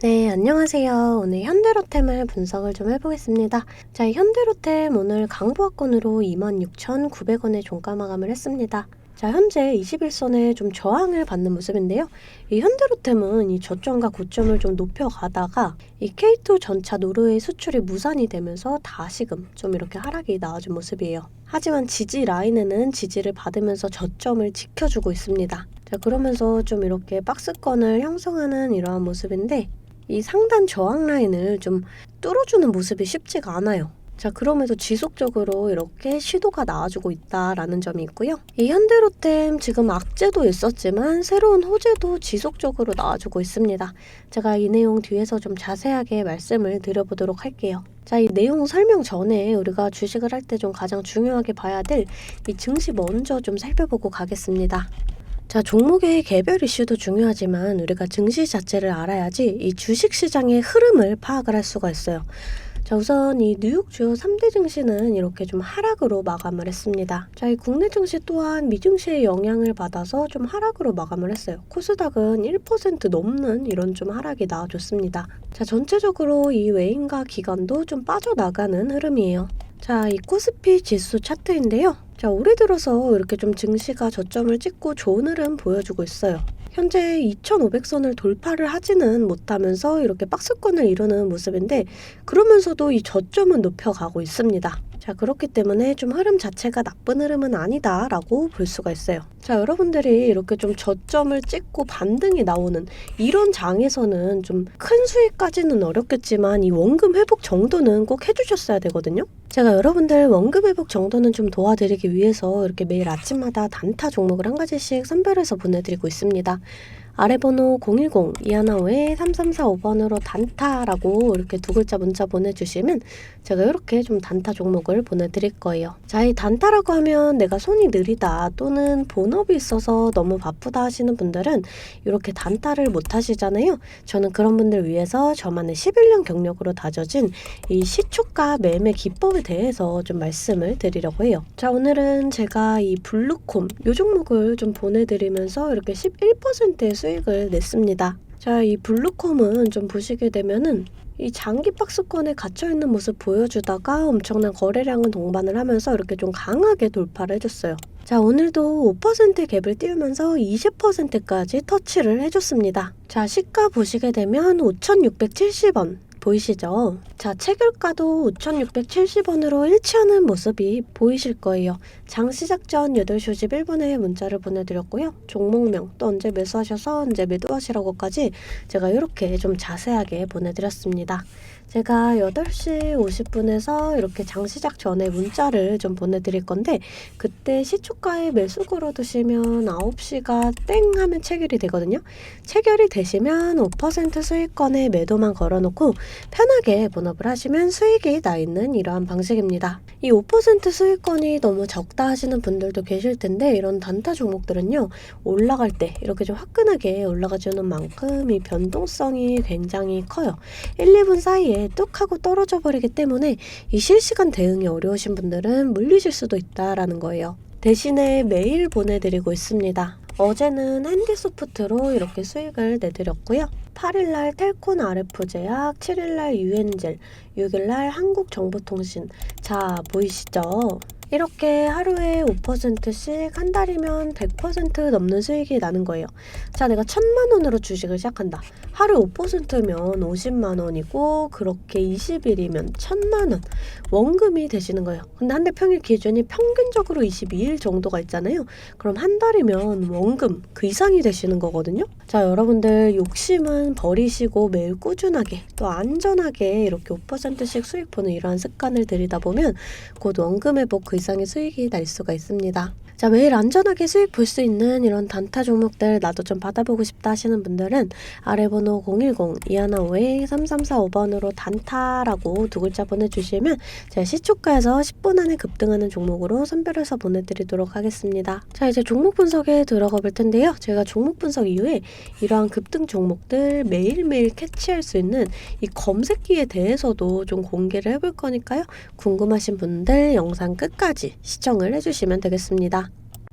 네, 안녕하세요. 오늘 현대로템을 분석을 좀 해보겠습니다. 자, 현대로템 오늘 강보합권으로 26,900원에 종가 마감을 했습니다. 자, 현재 21선에 좀 저항을 받는 모습인데요. 이 현대로템은 이 저점과 고점을 좀 높여가다가 이 K2 전차 노르웨이 수출이 무산이 되면서 다시금 좀 이렇게 하락이 나와준 모습이에요. 하지만 지지 라인에는 지지를 받으면서 저점을 지켜주고 있습니다. 자, 그러면서 좀 이렇게 박스권을 형성하는 이러한 모습인데 이 상단 저항 라인을 좀 뚫어주는 모습이 쉽지가 않아요. 자, 그러면서 지속적으로 이렇게 시도가 나와주고 있다라는 점이 있고요. 이 현대로템 지금 악재도 있었지만 새로운 호재도 지속적으로 나와주고 있습니다. 제가 이 내용 뒤에서 좀 자세하게 말씀을 드려보도록 할게요. 자, 이 내용 설명 전에 우리가 주식을 할 때 좀 가장 중요하게 봐야 될 이 증시 먼저 좀 살펴보고 가겠습니다. 자, 종목의 개별 이슈도 중요하지만 우리가 증시 자체를 알아야지 이 주식시장의 흐름을 파악을 할 수가 있어요. 자, 우선 이 뉴욕 주요 3대 증시는 이렇게 좀 하락으로 마감을 했습니다. 자, 이 국내 증시 또한 미증시의 영향을 받아서 좀 하락으로 마감을 했어요. 코스닥은 1% 넘는 이런 좀 하락이 나와줬습니다. 자, 전체적으로 이 외인과 기관도 좀 빠져나가는 흐름이에요. 자, 이 코스피 지수 차트인데요. 자, 올해 들어서 이렇게 좀 증시가 저점을 찍고 좋은 흐름 보여주고 있어요. 현재 2,500선을 돌파를 하지는 못하면서 이렇게 박스권을 이루는 모습인데 그러면서도 이 저점은 높여가고 있습니다. 자, 그렇기 때문에 좀 흐름 자체가 나쁜 흐름은 아니다라고 볼 수가 있어요. 자, 여러분들이 이렇게 좀 저점을 찍고 반등이 나오는 이런 장에서는 좀 큰 수익까지는 어렵겠지만 이 원금 회복 정도는 꼭 해주셨어야 되거든요. 제가 여러분들 원금 회복 정도는 좀 도와드리기 위해서 이렇게 매일 아침마다 단타 종목을 한 가지씩 선별해서 보내드리고 있습니다. 아래 번호 010-2155-3345번으로 단타라고 이렇게 두 글자 문자 보내주시면 제가 이렇게 좀 단타 종목을 보내드릴 거예요. 자, 이 단타라고 하면 내가 손이 느리다 또는 본업이 있어서 너무 바쁘다 하시는 분들은 이렇게 단타를 못 하시잖아요. 저는 그런 분들 위해서 저만의 11년 경력으로 다져진 이 시초가 매매 기법에 대해서 좀 말씀을 드리려고 해요. 자, 오늘은 제가 이 블루콤 이 종목을 좀 보내드리면서 이렇게 11%의 수익을 냈습니다. 자, 이 블루콤은 좀 보시게 되면은 이 장기 박스권에 갇혀있는 모습 보여주다가 엄청난 거래량을 동반을 하면서 이렇게 좀 강하게 돌파를 해줬어요. 자, 오늘도 5%의 갭을 띄우면서 20%까지 터치를 해줬습니다. 자, 시가 보시게 되면 5,670원. 보이시죠? 자, 체결가도 5,670원으로 일치하는 모습이 보이실 거예요. 장 시작 전 8시 51분에 문자를 보내드렸고요. 종목명 또 언제 매수하셔서 언제 매도하시라고까지 제가 이렇게 좀 자세하게 보내드렸습니다. 제가 8시 50분에서 이렇게 장 시작 전에 문자를 좀 보내드릴 건데 그때 시초가에 매수 걸어두시면 9시가 땡 하면 체결이 되거든요. 체결이 되시면 5% 수익권에 매도만 걸어놓고 편하게 본업을 하시면 수익이 나 있는 이러한 방식입니다. 이 5% 수익권이 너무 적다 하시는 분들도 계실 텐데 이런 단타 종목들은요. 올라갈 때 이렇게 좀 화끈하게 올라가주는 만큼 이 변동성이 굉장히 커요. 1, 2분 사이에 뚝 하고 떨어져 버리기 때문에 이 실시간 대응이 어려우신 분들은 물리실 수도 있다라는 거예요. 대신에 매일 보내드리고 있습니다. 어제는 핸디소프트로 이렇게 수익을 내드렸고요. 8일날 텔콘 RF제약, 7일날 유엔젤, 6일날 한국정보통신. 자, 보이시죠? 이렇게 하루에 5%씩 한 달이면 100% 넘는 수익이 나는 거예요. 자, 내가 1,000만 원으로 주식을 시작한다. 하루 5%면 50만 원이고 그렇게 20일이면 1,000만 원 원금이 되시는 거예요. 근데 한 달 평일 기준이 평균적으로 22일 정도가 있잖아요. 그럼 한 달이면 원금 그 이상이 되시는 거거든요. 자, 여러분들 욕심은 버리시고 매일 꾸준하게 또 안전하게 이렇게 5%씩 수익 보는 이러한 습관을 들이다 보면 곧 원금 회복 그 이상의 수익이 날 수가 있습니다. 자, 매일 안전하게 수익 볼 수 있는 이런 단타 종목들 나도 좀 받아보고 싶다 하시는 분들은 아래 번호 010-2155-3345번으로 단타라고 두 글자 보내주시면 제가 시초가에서 10분 안에 급등하는 종목으로 선별해서 보내드리도록 하겠습니다. 자, 이제 종목 분석에 들어가 볼 텐데요. 제가 종목 분석 이후에 이러한 급등 종목들 매일매일 캐치할 수 있는 이 검색기에 대해서도 좀 공개를 해볼 거니까요. 궁금하신 분들 영상 끝까지 시청을 해주시면 되겠습니다.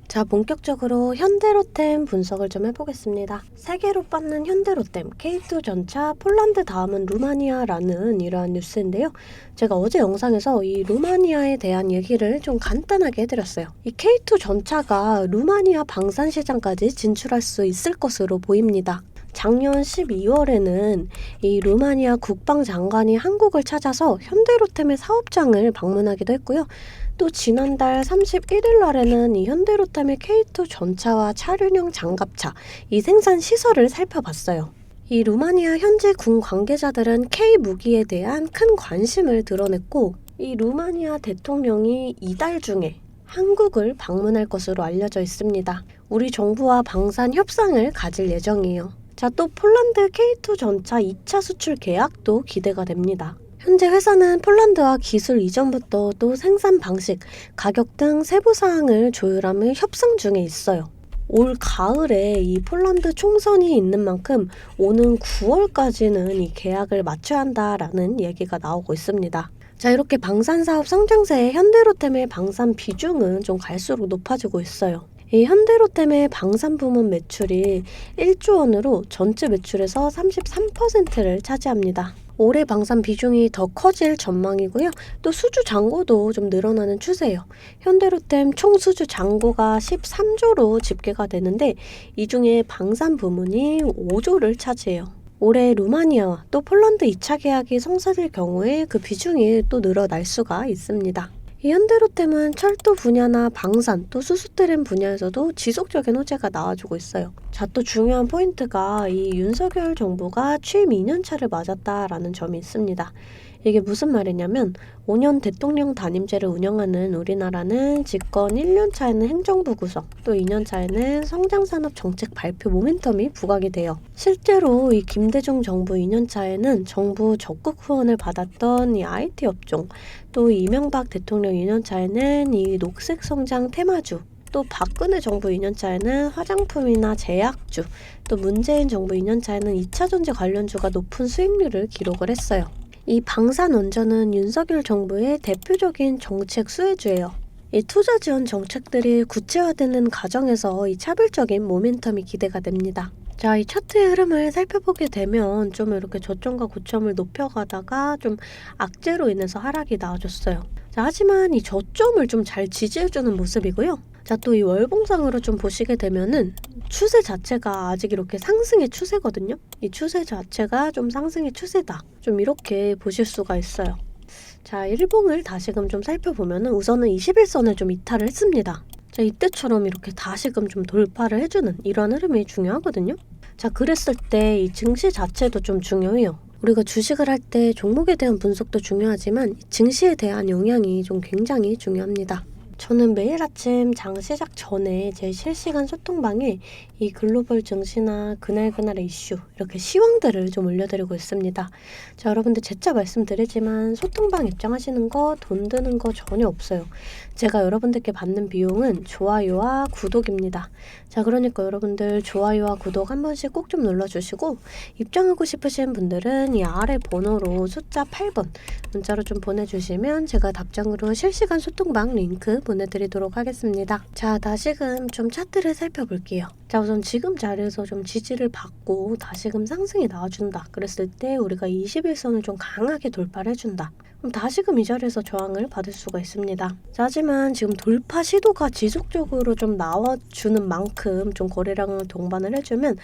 자, 본격적으로 현대로템 분석을 좀 해보겠습니다. 세계로 뻗는 현대로템, K2 전차, 폴란드 다음은 루마니아라는 이러한 뉴스인데요. 제가 어제 영상에서 이 루마니아에 대한 얘기를 좀 간단하게 해드렸어요. 이 K2 전차가 루마니아 방산 시장까지 진출할 수 있을 것으로 보입니다. 작년 12월에는 이 루마니아 국방장관이 한국을 찾아서 현대로템의 사업장을 방문하기도 했고요. 또 지난달 31일 날에는 이 현대로템의 K2 전차와 차륜형 장갑차, 이 생산 시설을 살펴봤어요. 이 루마니아 현지 군 관계자들은 K 무기에 대한 큰 관심을 드러냈고, 이 루마니아 대통령이 이달 중에 한국을 방문할 것으로 알려져 있습니다. 우리 정부와 방산 협상을 가질 예정이에요. 자, 또 폴란드 K2 전차 2차 수출 계약도 기대가 됩니다. 현재 회사는 폴란드와 기술 이전부터 또 생산 방식, 가격 등 세부 사항을 조율하며 협상 중에 있어요. 올 가을에 이 폴란드 총선이 있는 만큼 오는 9월까지는 이 계약을 맞춰야 한다라는 얘기가 나오고 있습니다. 자, 이렇게 방산사업 성장세에 현대로템의 방산 비중은 좀 갈수록 높아지고 있어요. 이 현대로템의 방산 부문 매출이 1조 원으로 전체 매출에서 33%를 차지합니다. 올해 방산 비중이 더 커질 전망이고요. 또 수주 잔고도 좀 늘어나는 추세예요. 현대로템 총 수주 잔고가 13조로 집계가 되는데 이 중에 방산 부문이 5조를 차지해요. 올해 루마니아와 또 폴란드 2차 계약이 성사될 경우에 그 비중이 또 늘어날 수가 있습니다. 이 현대로템은 철도 분야나 방산 또 수소트램 분야에서도 지속적인 호재가 나와주고 있어요. 자, 또 중요한 포인트가 이 윤석열 정부가 취임 2년차를 맞았다라는 점이 있습니다. 이게 무슨 말이냐면 5년 대통령 단임제를 운영하는 우리나라는 집권 1년차에는 행정부 구성, 또 2년차에는 성장산업 정책 발표 모멘텀이 부각이 돼요. 실제로 이 김대중 정부 2년차에는 정부 적극 후원을 받았던 이 IT 업종, 또 이명박 대통령 2년차에는 이 녹색 성장 테마주, 또 박근혜 정부 2년차에는 화장품이나 제약주, 또 문재인 정부 2년차에는 2차전지 관련주가 높은 수익률을 기록을 했어요. 이 방산원전은 윤석열 정부의 대표적인 정책 수혜주예요. 이 투자 지원 정책들이 구체화되는 과정에서 이 차별적인 모멘텀이 기대가 됩니다. 자, 이 차트의 흐름을 살펴보게 되면 좀 이렇게 저점과 고점을 높여가다가 좀 악재로 인해서 하락이 나와줬어요. 자, 하지만 이 저점을 좀 잘 지지해주는 모습이고요. 자, 또 이 월봉상으로 좀 보시게 되면은 추세 자체가 아직 이렇게 상승의 추세거든요. 이 추세 자체가 좀 상승의 추세다. 좀 이렇게 보실 수가 있어요. 자, 일봉을 다시금 좀 살펴보면은 우선은 21선을 좀 이탈을 했습니다. 자, 이때처럼 이렇게 다시금 좀 돌파를 해주는 이런 흐름이 중요하거든요. 자, 그랬을 때 이 증시 자체도 좀 중요해요. 우리가 주식을 할 때 종목에 대한 분석도 중요하지만 증시에 대한 영향이 좀 굉장히 중요합니다. 저는 매일 아침 장 시작 전에 제 실시간 소통방에 이 글로벌 증시나 그날그날의 이슈, 이렇게 시황들을 좀 올려드리고 있습니다. 자, 여러분들 재차 말씀드리지만 소통방 입장하시는 거 돈 드는 거 전혀 없어요. 제가 여러분들께 받는 비용은 좋아요와 구독입니다. 자, 그러니까 여러분들 좋아요와 구독 한 번씩 꼭 좀 눌러주시고 입장하고 싶으신 분들은 이 아래 번호로 숫자 8번 문자로 좀 보내주시면 제가 답장으로 실시간 소통방 링크 보내드리도록 하겠습니다. 자, 다시금 좀 차트를 살펴볼게요. 자, 우선 지금 자리에서 좀 지지를 받고 다시금 상승이 나와준다. 그랬을 때 우리가 21선을 좀 강하게 돌파를 해준다. 그럼 다시금 이 자리에서 저항을 받을 수가 있습니다. 자, 하지만 지금 돌파 시도가 지속적으로 좀 나와주는 만큼 좀 거래량을 동반을 해주면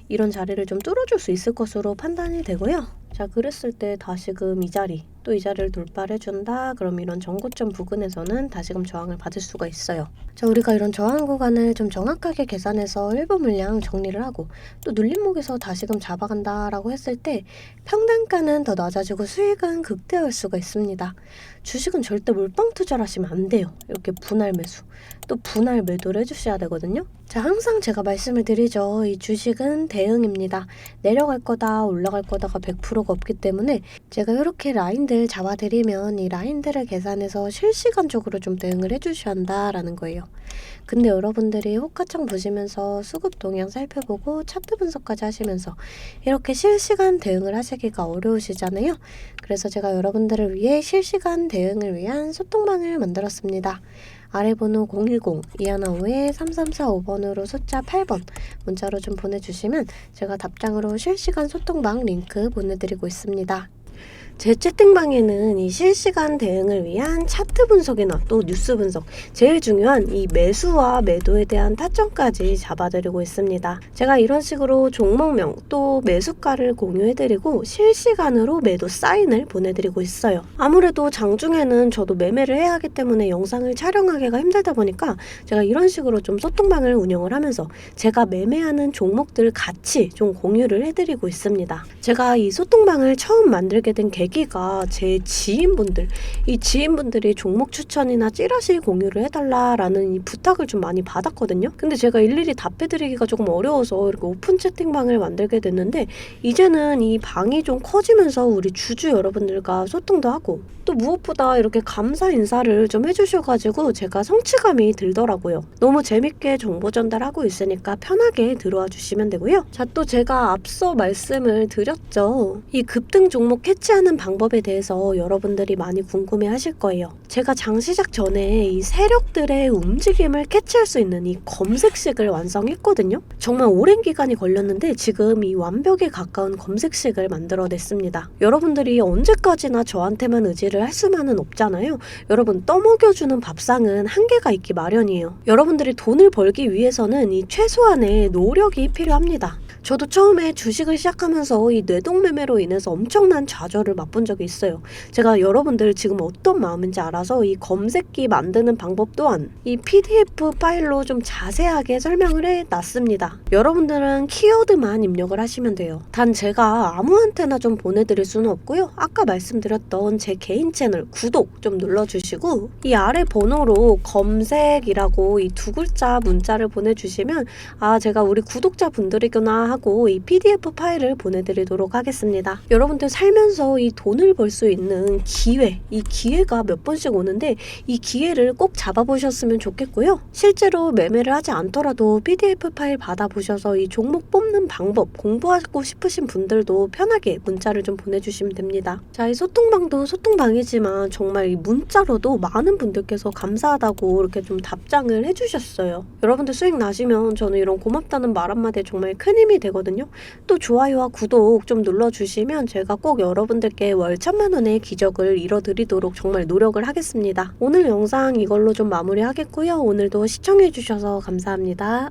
이런 자리를 좀 뚫어줄 수 있을 것으로 판단이 되고요. 자, 그랬을 때 다시금 이 자리, 또 이 자리를 돌파를 해준다. 그럼 이런 전고점 부근에서는 다시금 저항을 받을 수가 있어요. 자, 우리가 이런 저항 구간을 좀 정확하게 계산해서 일부 물량 정리를 하고 또 눌림목에서 다시금 잡아간다라고 했을 때 평단가는 더 낮아지고 수익은 극대화할 수가 있습니다. 주식은 절대 몰빵 투자를 하시면 안 돼요. 이렇게 분할 매수, 또 분할 매도를 해주셔야 되거든요. 자, 항상 제가 말씀을 드리죠. 이 주식은 대응입니다. 내려갈 거다, 올라갈 거다가 100%가 없기 때문에 제가 이렇게 라인들 잡아드리면 이 라인들을 계산해서 실시간적으로 좀 대응을 해주셔야 한다라는 거예요. 근데 여러분들이 호가창 보시면서 수급 동향 살펴보고 차트 분석까지 하시면서 이렇게 실시간 대응을 하시기가 어려우시잖아요. 그래서 제가 여러분들을 위해 실시간 대응을 위한 소통방을 만들었습니다. 아래 번호 010-2155-3345번으로 숫자 8번 문자로 좀 보내주시면 제가 답장으로 실시간 소통방 링크 보내드리고 있습니다. 제 채팅방에는 이 실시간 대응을 위한 차트 분석이나 또 뉴스 분석, 제일 중요한 이 매수와 매도에 대한 타점까지 잡아드리고 있습니다. 제가 이런 식으로 종목명 또 매수가를 공유해드리고 실시간으로 매도 사인을 보내드리고 있어요. 아무래도 장중에는 저도 매매를 해야 하기 때문에 영상을 촬영하기가 힘들다 보니까 제가 이런 식으로 좀 소통방을 운영을 하면서 제가 매매하는 종목들 같이 좀 공유를 해드리고 있습니다. 제가 이 소통방을 처음 만들게 된 계기가 제 지인분들, 이 지인분들이 종목 추천이나 찌라시 공유를 해달라라는 이 부탁을 좀 많이 받았거든요. 근데 제가 일일이 답해드리기가 조금 어려워서 이렇게 오픈 채팅방을 만들게 됐는데 이제는 이 방이 좀 커지면서 우리 주주 여러분들과 소통도 하고 또 무엇보다 이렇게 감사 인사를 좀 해주셔가지고 제가 성취감이 들더라고요. 너무 재밌게 정보 전달하고 있으니까 편하게 들어와 주시면 되고요. 자, 또 제가 앞서 말씀을 드렸죠. 이 급등 종목 캐치하는 방법에 대해서 여러분들이 많이 궁금해 하실 거예요. 제가 장 시작 전에 이 세력들의 움직임을 캐치할 수 있는 이 검색식을 완성했거든요. 정말 오랜 기간이 걸렸는데 지금 이 완벽에 가까운 검색식을 만들어냈습니다. 여러분들이 언제까지나 저한테만 의지를 할 수만은 없잖아요. 여러분, 떠먹여주는 밥상은 한계가 있기 마련이에요. 여러분들이 돈을 벌기 위해서는 이 최소한의 노력이 필요합니다. 저도 처음에 주식을 시작하면서 이 뇌동매매로 인해서 엄청난 좌절을 맛본 적이 있어요. 제가 여러분들 지금 어떤 마음인지 알아서 이 검색기 만드는 방법 또한 이 PDF 파일로 좀 자세하게 설명을 해놨습니다. 여러분들은 키워드만 입력을 하시면 돼요. 단 제가 아무한테나 좀 보내드릴 수는 없고요. 아까 말씀드렸던 제 개인 채널 구독 좀 눌러주시고 이 아래 번호로 검색이라고 이 두 글자 문자를 보내주시면 아, 제가 우리 구독자분들이구나 하고 이 PDF 파일을 보내드리도록 하겠습니다. 여러분들 살면서 이 돈을 벌 수 있는 기회, 이 기회가 몇 번씩 오는데 이 기회를 꼭 잡아보셨으면 좋겠고요. 실제로 매매를 하지 않더라도 PDF 파일 받아보셔서 이 종목 뽑는 방법 공부하고 싶으신 분들도 편하게 문자를 좀 보내주시면 됩니다. 자, 이 소통방도 소통방이지만 정말 이 문자로도 많은 분들께서 감사하다고 이렇게 좀 답장을 해주셨어요. 여러분들 수익 나시면 저는 이런 고맙다는 말 한마디에 정말 큰 힘이 되거든요. 또 좋아요와 구독 좀 눌러주시면 제가 꼭 여러분들께 월 1,000만 원의 기적을 이뤄드리도록 정말 노력을 하겠습니다. 오늘 영상 이걸로 좀 마무리하겠고요. 오늘도 시청해주셔서 감사합니다.